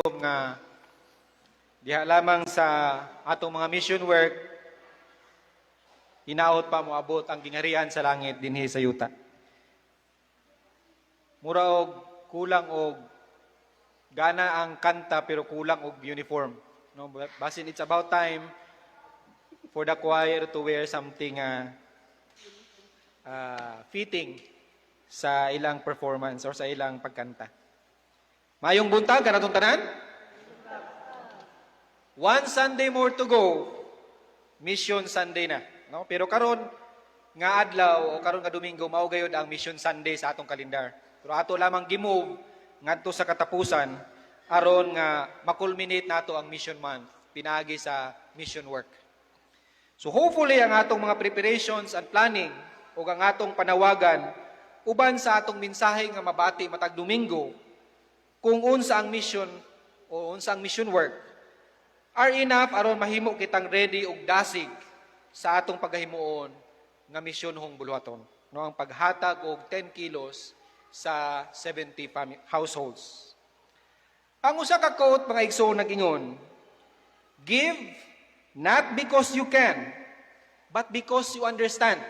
nga diha lamang sa atong mga mission work, hinaot pa moabot ang gingarihan sa langit dinhi sa yuta. Mura og kulang og gana ang kanta pero kulang og uniform. No, basin it's about time for the choir to wear something fitting sa ilang performance or sa ilang pagkanta. Mayong buntag kanatong tanan? One Sunday more to go. Mission Sunday na, no? Pero karon nga adlaw o karon nga Domingo mao gayud ang Mission Sunday sa atong kalendar. Pero ato lamang gimove ngadto sa katapusan aron nga makulminate nato ang Mission Month pinaagi sa mission work. So hopefully ang atong mga preparations and planning o ang atong panawagan uban sa atong mensahe nga mabati matag Domingo kung unsa ang mission o unsa ang mission work are enough aron mahimo kitang ready og dasig sa atong paghimuon nga misyonhong buluhaton, no, ang paghatag og 10 kilos sa 70 households. Ang usa ka quote mga igsoon nagingon, give not because you can, but because you understand.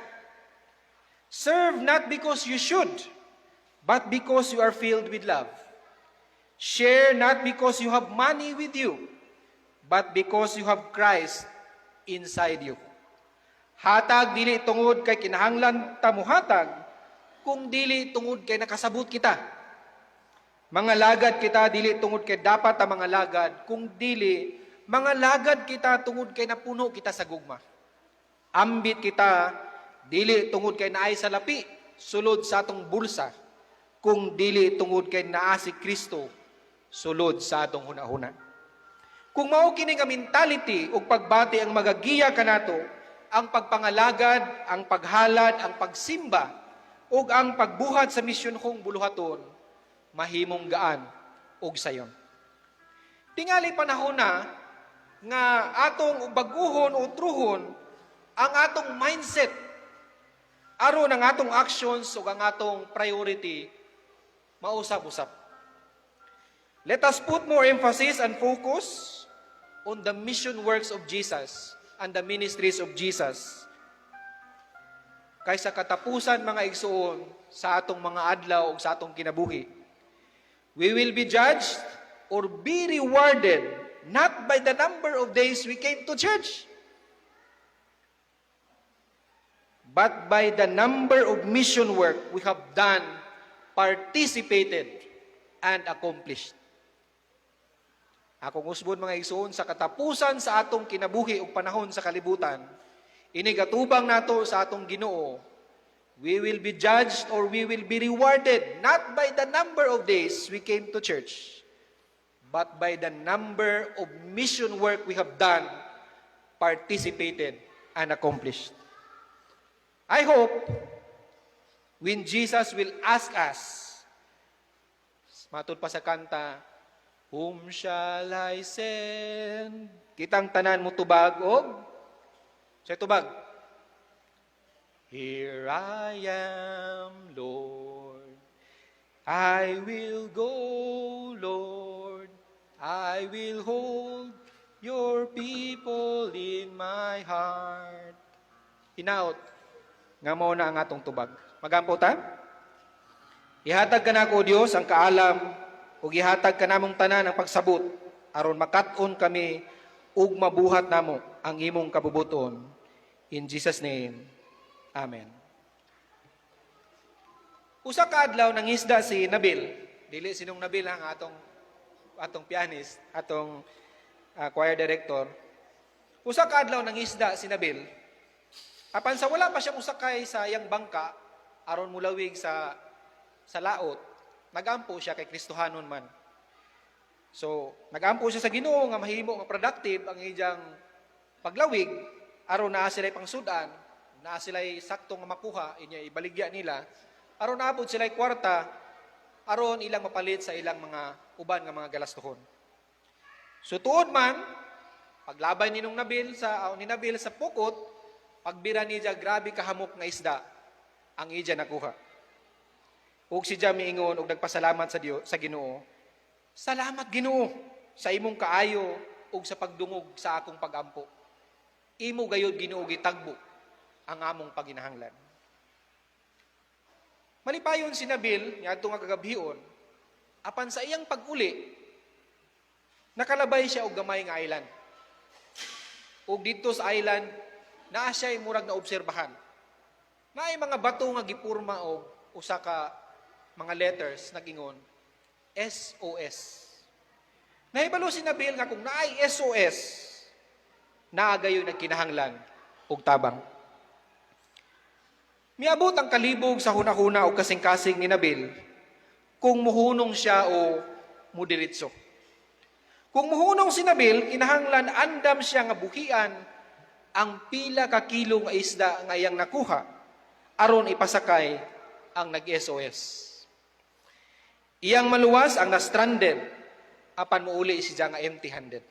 Serve not because you should, but because you are filled with love. Share not because you have money with you, but because you have Christ inside you. Hatag dili tungod kay kinahanglan ta mohatag, kung dili tungod kay nakasabot kita. Mga lagad kita dili tungod kay dapat ta mga lagad, kung dili mga lagad kita tungod kay napuno kita sa gugma. Ambit kita dili tungod kay naay sa lapi, sulod sa atong bulsa, kung dili tungod kay naa si Kristo, sulod sa atong hunahuna. Kung mao kini nga mentality o pagbati ang magagiya kanato, ang pagpangalagad, ang paghalad, ang pagsimba, o ang pagbuhat sa misyon kong buluhaton, mahimong gaan og sayon. Tingali panahon na nga atong baguhon o truhon ang atong mindset aron ang atong actions o ang atong priority mausap-usap. Let us put more emphasis and focus on the mission works of Jesus and the ministries of Jesus. Kaysa katapusan mga igsoon sa atong mga adlaw o sa atong kinabuhi. We will be judged or be rewarded not by the number of days we came to church, but by the number of mission work we have done, participated, and accomplished. Akong usbon mga igsoon sa katapusan sa atong kinabuhi ug panahon sa kalibutan, inigatubang nato sa atong Ginoo, we will be judged or we will be rewarded not by the number of days we came to church, but by the number of mission work we have done, participated, and accomplished. I hope when Jesus will ask us, matod pa sa kanta, whom shall I send? Kitang tanan mo tubag og sa tubag. Here I am, Lord. I will go, Lord. I will hold your people in my heart. Hinaot nga mo na ang atong tubag. Magampo ta? Ihatag ka na ko, Diyos, ang kaalam ug ihatag ka namong tanan ang pagsabot aron makat-on kami ug mabuhat namo ang imong kabubuton. In Jesus' name, Amen. Usa ka adlaw nangisda si Nabil. Dili sinong Nabil ang atong pianist, atong choir director. Usa ka adlaw nangisda si Nabil. Apan sa wala pa siya musakay sa iyang bangka aron mulawig sa laot, nagampo siya kay Kristohanon man. So, nagampo siya sa Ginoo nga mahimo nga productive ang iyang paglawig aron naa sila pangsudan, naa sila sakto nga makuha inya ibaligya nila, aron naapod sila kwarta aron ilang mapalit sa ilang mga uban nga mga galastuhon. So tuod man paglabay ni Nabil sa pukot, pagbira niya grabe kahamok nga isda ang iya nakuha. Ug si Jami ingon og nagpasalamat sa Ginoo. Salamat Ginoo. sa imong kaayo ug sa pagdungog sa akong pagampo. Imo gayud Ginoo gitagbo ang among paginahanglan. Malipayon si Nabil niadto nga kagabhion, apan sa iyang pag-uli nakalabay siya og gamay nga island. Ug didto sa island naa siya murag na obserbahan. Naay mga bato nga gipurma og usa ka mga letters nagingon SOS. Nahibalo si Nabil nga kung naay SOS, naagayoy nagkinahanglan og tabang. Miabot ang kalibog sa hunahuna o kasing-kasing ni Nabil kung muhunong siya o mudiritso. Kung muhunong si Nabil, kinahanglan andam siya nga buhian ang pila ka kilo nga isda nga iyang nakuha aron ipasakay ang nag-SOS. Iyang maluwas ang na-stranded apan muuli siya nga empty-handed.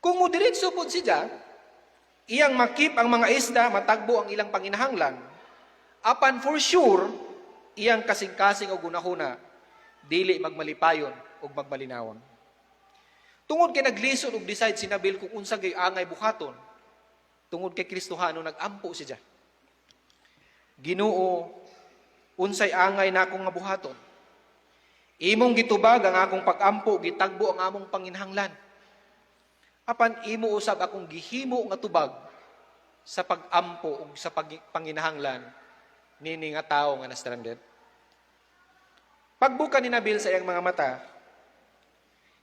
Kung mudiritso pud siya, iyang makip ang mga isda, matagbo ang ilang panginahanglan. Apan for sure, iyang kasing-kasing o gunahuna, dili magmalipayon o magmalinawon. Tungod kay naglisod og decide si Nabil kung unsa gay angay buhaton, tungod kay Kristohano nagampo siya. Ginoo, unsay angay nako nga buhaton? Imong gitubag ang akong pagampo, gitagbo ang among panginahanglan. Apan imo usab akong gihimo nga tubag sa pagampo ug sa panginahanglan nini nga tawo nga na-stranded. Pagbuka ni Nabil sa iyang mga mata,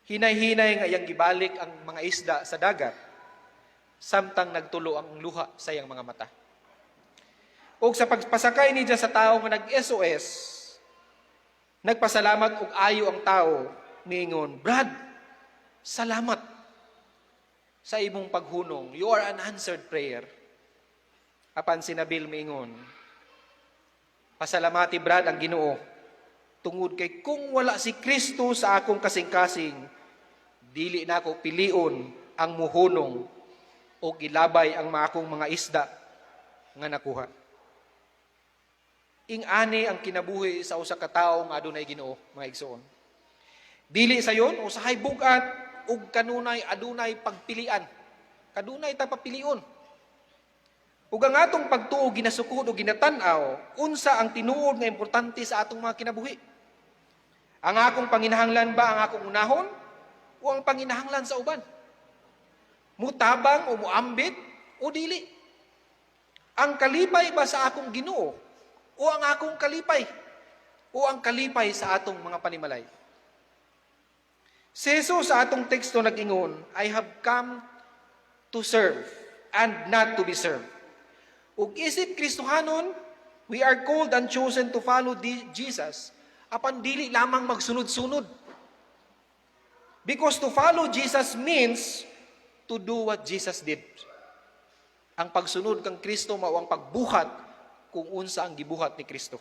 hinay-hinay nga iyang gibalik ang mga isda sa dagat, samtang nagtulo ang luha sa iyang mga mata. Ug sa pagpasakay niya sa tawo nga nag-SOS, nagpasalamat ug ayo ang tawo, niingon, Brad, salamat sa imong paghunong. You are an answered prayer. Apan si Nabil miingon, pasalamati Brad ang Ginoo, tungod kay kung wala si Kristo sa akong kasing-kasing, dili na ako pilion ang muhunong o gilabay ang akong mga isda nga nakuha. Ing-ani ang kinabuhi sa usa ka tawo nga adunay Ginoo, mga igsoon. Dili sayon usahay bugat ug kanunay adunay pagpilian. Kadunay ta papilion. Ug ang atong pagtuo ginasukod o ginatan-aw unsa ang tinuod nga importante sa atong mga kinabuhi. Ang akong panginahanglan ba ang akong unahon o ang panginahanglan sa uban? Mutabang o muambit o dili? Ang kalipay ba sa akong Ginoo o ang akong kalipay? O ang kalipay sa atong mga panimalay? Si Jesus sa atong teksto nag-ingon, I have come to serve and not to be served. Ug isip Kristohanon, we are called and chosen to follow Jesus, apan dili lamang magsunod-sunod. Because to follow Jesus means to do what Jesus did. Ang pagsunod kang Kristo mao ang pagbuhat kung unsa ang gibuhat ni Kristo.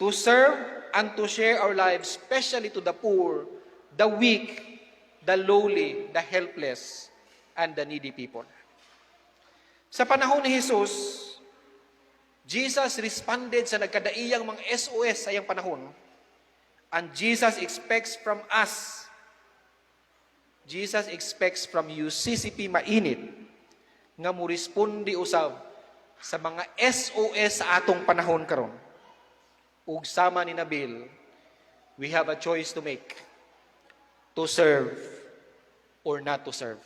To serve and to share our lives, especially to the poor, the weak, the lowly, the helpless, and the needy people. Sa panahon ni Jesus, Jesus responded sa nagkadaiyang mga SOS sa iyang panahon. And Jesus expects from us, Jesus expects from you, CCP mainit, nga mo respondi usab sa mga SOS sa atong panahon karon. Ug sama ni Nabil, we have a choice to make, to serve or not to serve.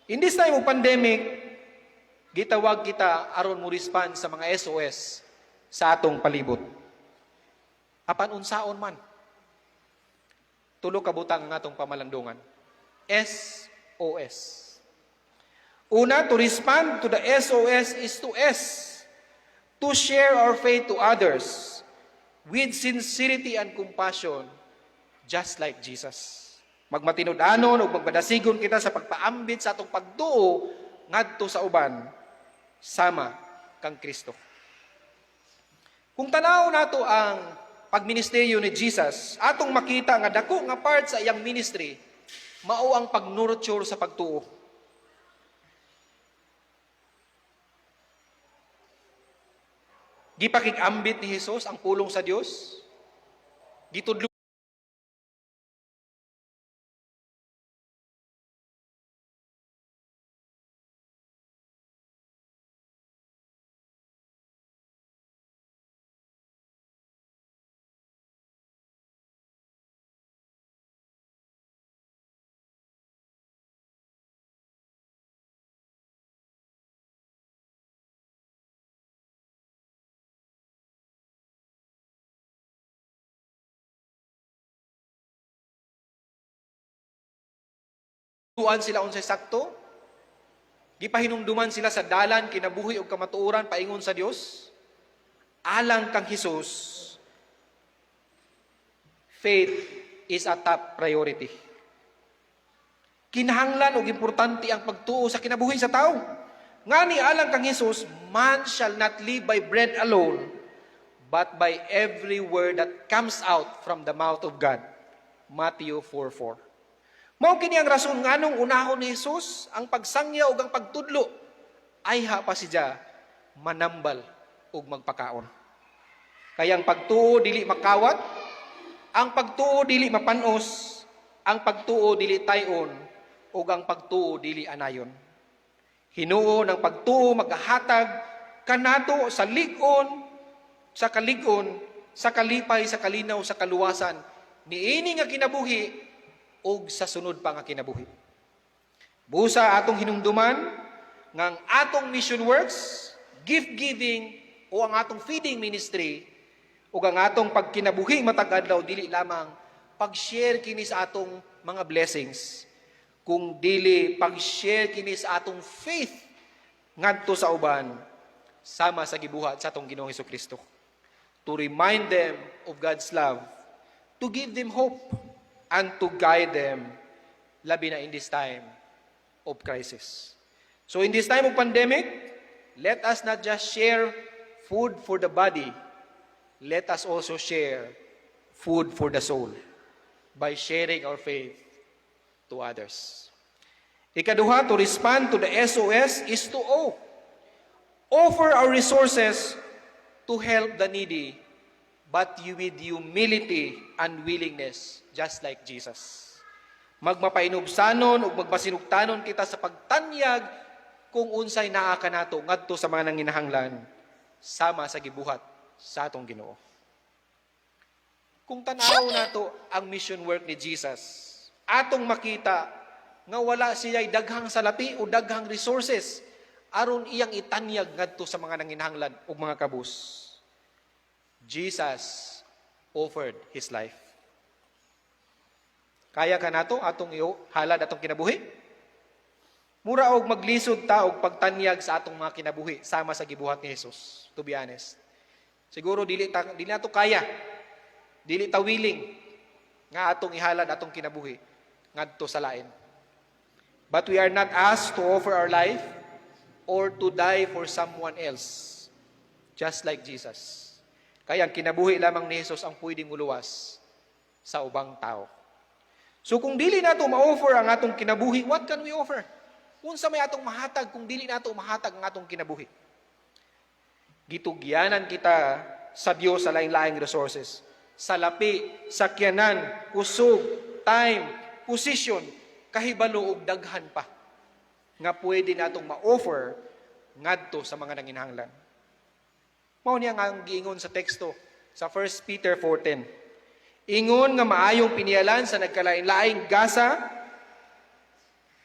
In this time of pandemic, gitawag kita aron mo respond sa mga SOS sa atong palibot. Apan unsaon man, tulo ka butang ang atong pamalandungan. SOS. Una, to respond to the SOS is to share our faith to others with sincerity and compassion, just like Jesus. Magmatinud-anon o magmadasigon kita sa pagpaambit sa atong pagtuo ngadto sa uban, sama kang Kristo. Kung tanaw nato ang pagministeryo ni Jesus, atong makita nga dako nga part sa iyang ministry, mao ang pag-nurture sa pagtuo. Gipakig-ambit ni Jesus ang pulong sa Dios. Gitudlo tuan sila unsay sakto, gipahinumduman sila sa dalan kinabuhi ug kamatuoran paingon sa Dios. Alang kang Hesus, faith is a top priority. Kinahanglan ug importante ang pagtuo sa kinabuhi sa tao. Ngani alang kang Hesus, man shall not live by bread alone, but by every word that comes out from the mouth of God. Matthew 4:4. Mao kini ang rason nganong unahon ni Hesus ang pagsangya ug ang pagtudlo ay pa siya manambal ug magpakaon. Kaya ang pagtuo dili makawat, ang pagtuo dili mapanos, ang pagtuo dili tayon, ug ang pagtuo dili anayon. Hinuo ng pagtuo magahatag kanato sa lig-on, sa kalig-on, sa kalipay, sa kalinaw, sa kaluwasan niini nga kinabuhi ug sa sunod pa nga kinabuhi. Busa atong hinumduman nga ang atong mission works, gift giving o ang atong feeding ministry ug ang atong pagkinabuhi matag adlaw dili lamang pag-share kini sa atong mga blessings, kung dili pag-share kini sa atong faith ngadto sa uban sama sa gibuhat sa atong Ginoong Hesukristo. To remind them of God's love, to give them hope, and to guide them, labi na in this time of crisis. So in this time of pandemic, let us not just share food for the body, let us also share food for the soul by sharing our faith to others. Ikaduha, to respond to the SOS is to offer our resources to help the needy, but with humility and willingness, just like Jesus. Magmapainubsanon ug magpasinugtanon kita sa pagtanyag kung unsay naa kanato ngadto sa mga nanginahanglan sama sa gibuhat sa atong Ginoo. Kung tan-aw nato ang mission work ni Jesus, atong makita nga wala siya'y daghang salapi o daghang resources aron iyang itanyag ngadto sa mga nanginahanglan ug mga kabus. Jesus offered His life. Kaya ka nato atong halad atong kinabuhi? Mura og maglisod ta og pagtanyag sa atong mga kinabuhi sama sa gibuhat ni Jesus, to be honest. Siguro dili nato kaya, dili ta willing nga atong ihalad atong kinabuhi ngadto sa lain. But we are not asked to offer our life or to die for someone else, just like Jesus. Kaya ang kinabuhi lamang ni Jesus ang pwedeng muluwas sa ubang tao. So kung dili nato ma-offer ang atong kinabuhi, what can we offer? Unsa may atong mahatag kung dili nato mahatag ang atong kinabuhi? Gitugyanan kita sa Dios sa lain-laing resources. Salapi, sakyanan, kusog, time, position, kahibalo ug daghan pa nga pwede natong ma-offer ngadto sa mga nanginahanglan. Mao niya nga ang giingon sa teksto sa 1 Peter 4:10. Ingon nga maayong pinialan sa nagkalain-laing gasa,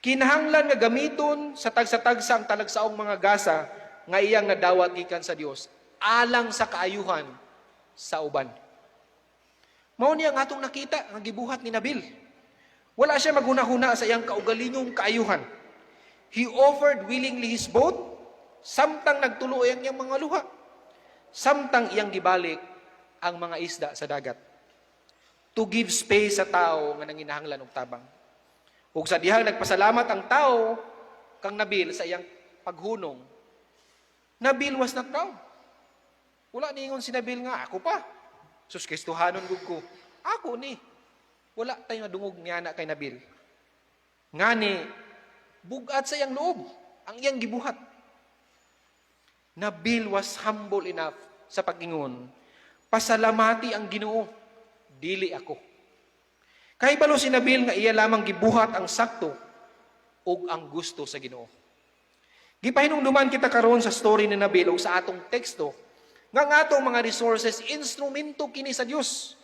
kinahanglan nga gamiton sa tagsa-tagsa ang talagsaong mga gasa nga iyang nadawat gikan sa Dios alang sa kaayuhan sa uban. Mao niya nga atong nakita nga gibuhat ni Nabil. Wala siya maghuna-huna sa iyang kaugalingong kaayuhan. He offered willingly his boat, samtang nagtulo ang iyang mga luha, samtang iyang gibalik ang mga isda sa dagat. To give space sa tao nga nanginahanglan og tabang. Ug sa dihang nagpasalamat ang tao kang Nabil sa iyang paghunong, Nabil was not proud. Wala niingon si Nabil nga, ako pa. Sus, Kristohanon gud ko. Ako ni. Wala tayo dungog niya na kay Nabil. Ngani, bugat sa iyang loob, ang iyang gibuhat. Nabil was humble enough sa pag-ingon, pasalamati ang Ginoo, dili ako. Kahibalo si Nabil nga iya lamang gibuhat ang sakto ug ang gusto sa Ginoo. Gipahinumduman kita karon sa story ni Nabil ug sa atong teksto nga ang atong mga resources instrumento kini sa Dios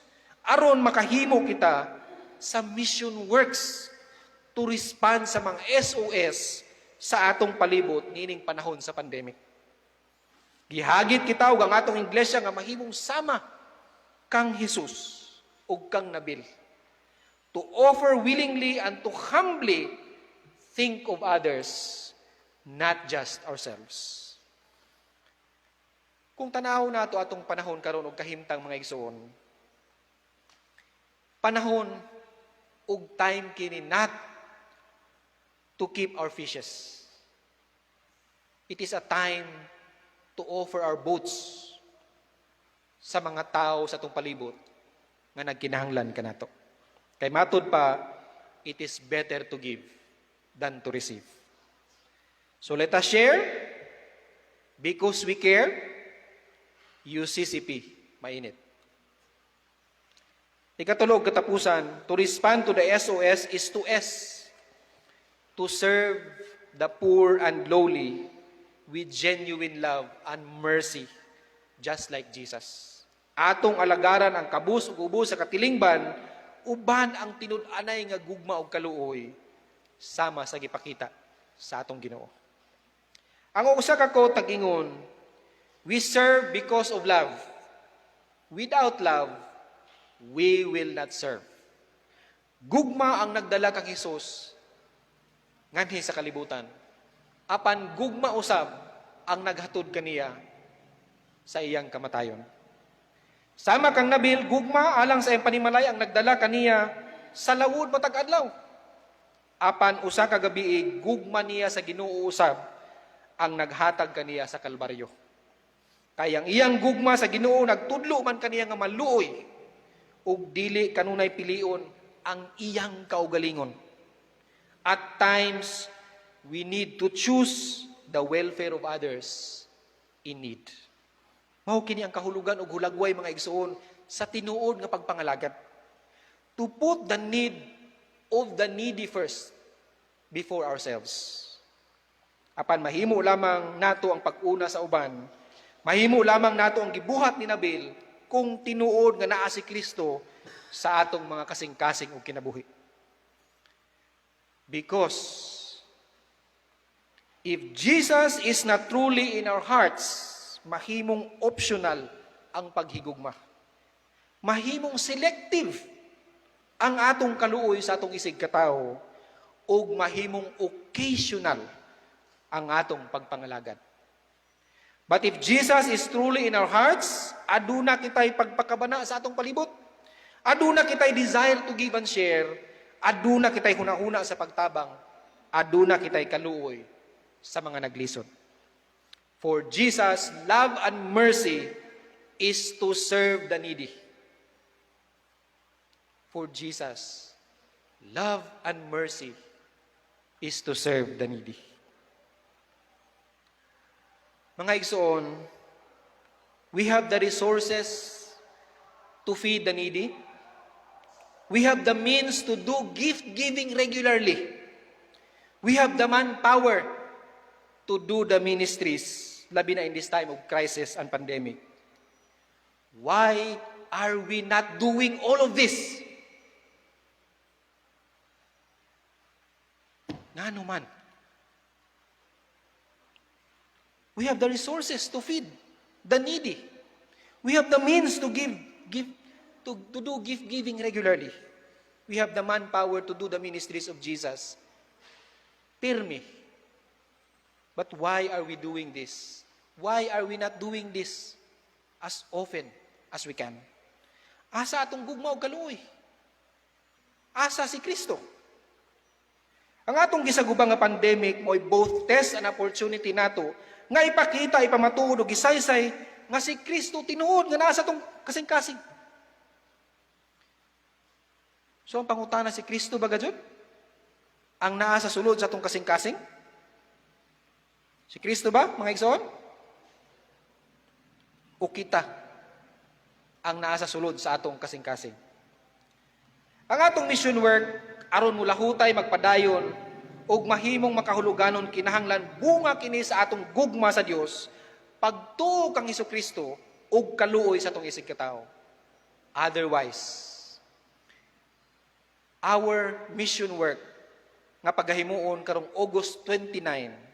aron makahimo kita sa mission works to respond sa mga SOS sa atong palibot niining panahon sa pandemic. Gihagit kita ug ang atong iglesia nga mahimong sama kang Jesus ug kang Nabil, to offer willingly and to humbly think of others, not just ourselves. Kung tanaw nato atong panahon karon og kahimtang mga igsoon, panahon ug time kini not to keep our fishes. It is a time to offer our boats sa mga tao sa atong palibot nga nagkinahanglan kanato. Kay matud pa, it is better to give than to receive. So let us share because we care. UCCP, mainit. Ikatulog katapusan, to respond to the SOS is to S. To serve the poor and lowly with genuine love and mercy, just like Jesus. Atong alagaran ang kabus ug ubos sa katilingban, uban ang tinud-anay nga gugma og kaluoy, sama sa gipakita sa atong Ginoo. Ang usa ka quote tag-ingon, we serve because of love. Without love, we will not serve. Gugma ang nagdala kang Hesus nganhi sa kalibutan. Apan gugma usab ang naghatod kaniya sa iyang kamatayon. Sama kang Nabil, gugma alang sa iyang panimalay ang nagdala kaniya sa lawod matag adlaw. Apan usa ka gabi gugma niya sa Ginoo usab ang naghatag kaniya sa Kalbaryo. Kayang iyang gugma sa Ginoo nagtudlo man kaniya nga maluoy ug dili kanunay pilion ang iyang kaugalingon. At times we need to choose the welfare of others in need. Mao kini ang kahulugan ug hulagway mga igsoon sa tinuod nga pagpangalagat. To put the need of the needy first before ourselves. Apan mahimo lamang nato ang pag-una sa uban. Mahimo lamang nato ang gibuhat ni Nabil kung tinuod nga naa si Kristo sa atong mga kasing-kasing ug kinabuhi. Because if Jesus is not truly in our hearts, mahimong optional ang paghigugma. Mahimong selective ang atong kaluoy sa atong isig katao ug mahimong occasional ang atong pagpangalagad. But if Jesus is truly in our hearts, aduna kitay pagpakabana sa atong palibot. Aduna kitay desire to give and share. Aduna kitay hunahuna sa pagtabang. Aduna kitay kaluoy sa mga naglisod. For Jesus, love and mercy is to serve the needy. For Jesus, love and mercy is to serve the needy. Mga igsoon, we have the resources to feed the needy. We have the means to do gift-giving regularly. We have the manpower to do the ministries, labi na in this time of crisis and pandemic. Why are we not doing all of this? Ngano man? We have the resources to feed the needy. We have the means to do gift-giving regularly. We have the manpower to do the ministries of Jesus. Pirmi. But why are we doing this? Why are we not doing this as often as we can? Asa atong gugma og kaluoy? Asa si Kristo? Ang atong gisagubang nga pandemic mo'y both test and opportunity nato nga ipakita, ipamatuod o gisaysay nga si Kristo tinuod nga nasa tong kasing-kasing. So ang pangutana si Kristo baga jud? Ang naa sa sulod sa tong kasing-kasing? Si Kristo ba, mga igsoon? O kita ang naa sa sulod sa atong kasing-kasing? Ang atong mission work aron mula hutay magpadayon ug mahimong makahuluganon kinahanglan bunga kini sa atong gugma sa Dios pagtuo kang Hesukristo ug kaluoy sa atong isig katao. Otherwise, our mission work nga paghahimuon karong August 29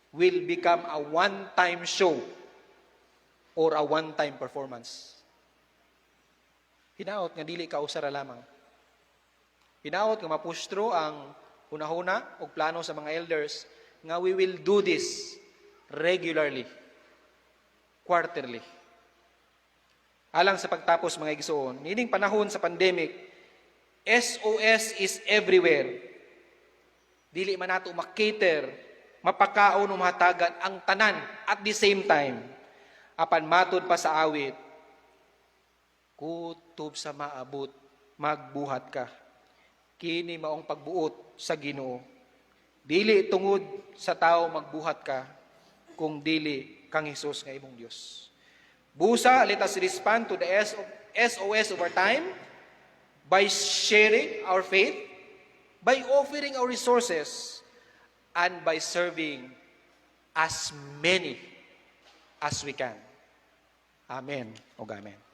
will become a one-time show or a one-time performance. Hinaot nga dili ka usara lamang. Hinaot nga mapustro ang hunahuna og plano sa mga elders nga we will do this regularly, quarterly. Alang sa pagtapos mga igsoon, nining panahon sa pandemic, SOS is everywhere. Dili man nato makater, mapakaon o mahatagan ang tanan at the same time. Apan matod pa sa awit, kutob sa maabot, magbuhat ka. Kini maong pagbuot sa Ginoo. Dili tungod sa tao magbuhat ka, kung dili kang Hesus nga imong Dios. Busa, let us respond to the SOS of our time by sharing our faith, by offering our resources, and by serving as many as we can. Amen o amen.